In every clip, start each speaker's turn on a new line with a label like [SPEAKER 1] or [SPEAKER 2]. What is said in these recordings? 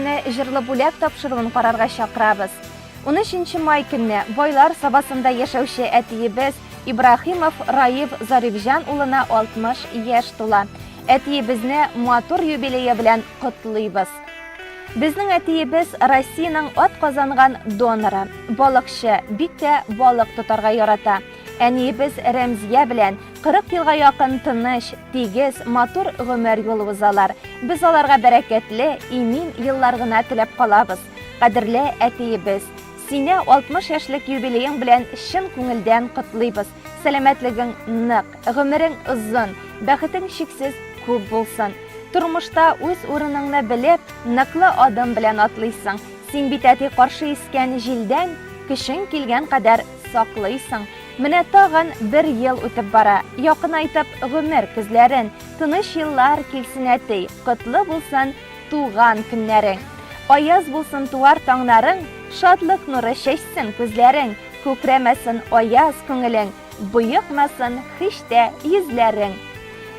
[SPEAKER 1] сезне җырлы бүләк тапшыруын карарга чакырабыз. 13 май көнне Байлар сабасында яшәүче әтиебез Ибрахимов Раиф Зарифҗан улына 60 яшь тула. Әтиебезне матур юбилее белән котлыйбыз. Безнең әтиебез Россиянең атказанган доноры, балыкчы, бик тә балык тотарга ярата. Әниебез Рәмзия белән 40 елга якын тыныч, тигез, матур гомер юлы узалар. Без аларга бәрәкәтле, имин еллар гына теләп калабыз. Кадерле әтиебез, сине 60 яшьлек юбилеең белән чын күңелдән котлыйбыз. Сәламәтлегең нык, гомерең озын, бәхетең чиксез күп булсын. Тормышта үз урыныңны белеп, ныклы адым белән атлыйсың. Син бит әти каршы искән җилдән көчең килгән кадәр саклыйсың. Менә тагын 1 ел үтеп бара. Якынайтып гомер күзләрен, тыныч еллар килсен әти, котлы булсын туган көннәрең. Аяз булсын туар таңнарың, шатлык нуры чәчсен күзләрең, күкрәмәсен аяз күңелең, буйыкмасын һич тә йөзләрең.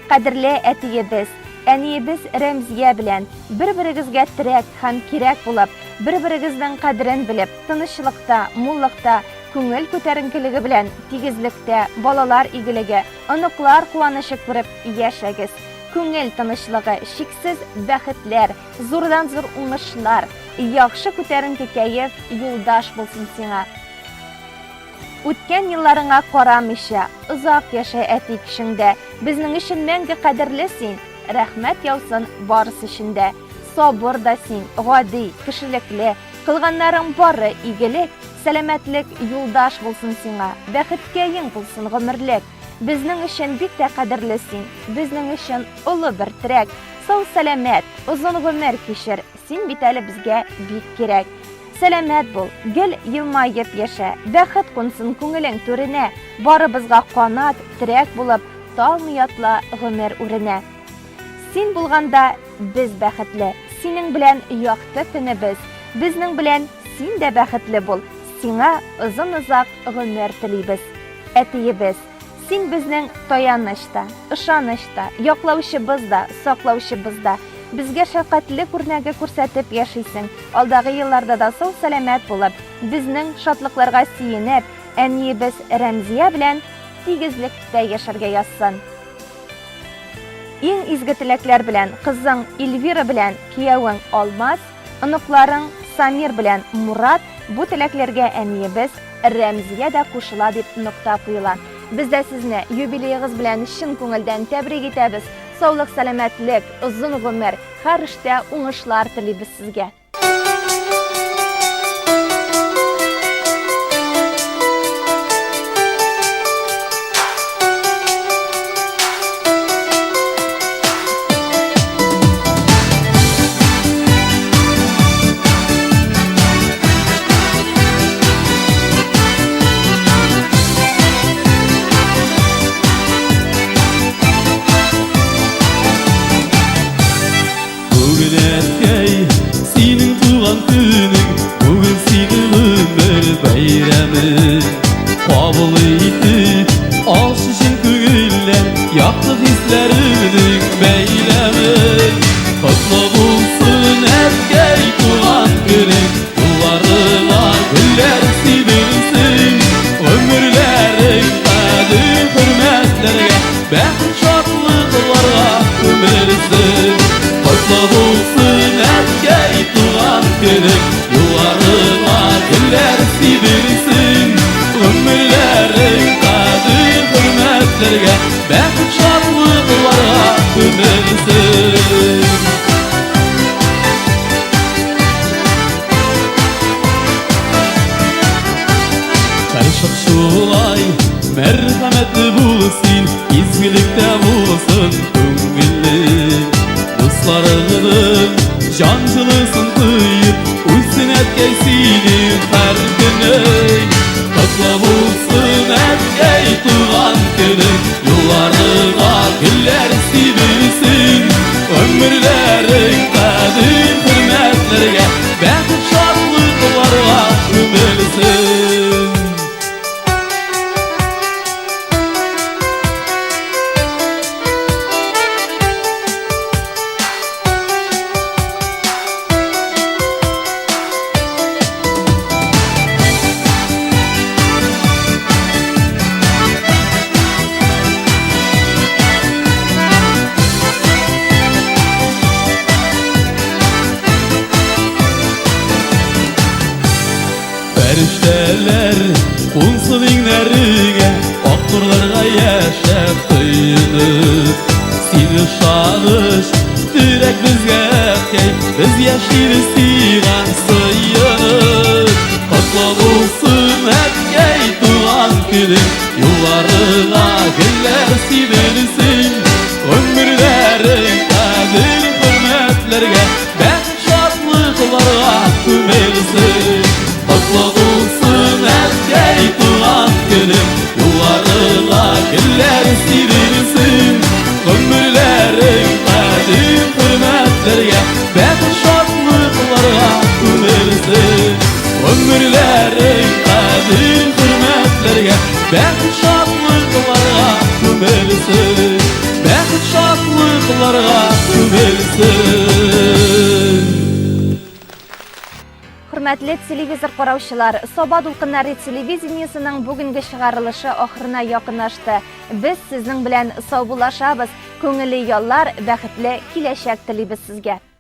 [SPEAKER 1] Кадерле әтиебез, әниебез Рәмзия белән бер-берегезгә терәк һәм кирәк булып, бер-берегезнең кадерен белеп, тынычлыкта, муллыкта, күңел күтәренкелеге белән тигезлектә, балалар игелеге, оныклар куанышы күреп яшәгез. Күңел тынычлыгы, чиксез бәхетләр, зурдан-зур уңышлар, яхшы күтәренке кәеф юлдаш булсын сиңа. Үткән елларыңа карамыйча, озак яшә әти кишеңдә. Безнең өчен мәңге кадерле син. Рәхмәт яусын барысы өчендә. Сабыр да син, гади, кешелекле, кылганнарың бары игелек, сәламәтлек юлдаш булсын сиңа. Бәхеткәең булсын гомерлек. Безнең өчен бик тә кадерле син. Безнең өчен улы бер терәк. Сау сәламәт, озын гомер кичер. Син бит әле безгә бик кирәк. Сәламәт бул, гел елмаеп яшә. Бәхет кунсын күңелең түренә. Барыбызга канат, терәк булып, талмый атла гомер үренә. Син булганда без бәхетле. Синең белән якты көнебез. Безнең белән син дә бәхетле бул. Сиңа озын-озак гомер телибез. Әтиебез, син безнең таянычта, ышанычта, яклаучыбыз да, саклаучыбыз да. Безгә шәфкатьле күрнәге күрсәтеп яшисең. Алдагы елларда да сау сәламәт булып, безнең шатлыкларга сөенеп, әниебез Рәмзия белән тигезлектә яшәргә язсын. Иң изге теләкләр белән кызың Эльвира белән киявең Алмаз, оныкларың Самир белән Мурат, бу теләкләргә әниебез Рәмзия дә кушыла дип нокта куела. Без дә сезне юбилеегыз белән чын күңелдән тәбрик итәбез. Саулык, сәламәтлек, озын гомер, һәр эштә уңышлар телибез сезгә.
[SPEAKER 2] Merhametli bulsun, izgilikte bulsun köngülün. Dostlarının cancılısın kıyıp, ulsun etkeysin her günü. Kutlu bulsun etkey tuğan günü, yollarına güller sivilsin. Ömürlerin kadir hürmetlerine, bәхет şartlıklarına ömürlüsün. Unsuz inlerine Okturlarga yaşap kıyınıp Seni şalış Direk bizge key Biz yaşayız sigan sıyınıp Kutlu olsun etkey tuğan günüm Yollarına güller silinsin Ömürlerin kadir hürmetlerge Ben şatlıklarga tümelsin Kutlu olsun etkey tuğan günüm Yollarına güller silinsin Ömürlerin kadir hürmetlerge Ben şatlıklarga tümelsin Ömürlerin kadir hürmetlerge Ben şatlıklarga tümelsin Ben şatlıklarga tümelsin
[SPEAKER 1] Hürmetli televizor qarawçılar, Soba Dulqınları televiziyasının bugünkü çıkarılışı ahırına yakınlaştı. Biz sizin bilen sağ bulaşabız. Көңілі yollar, бәхетле киләчәк телибез сезгә.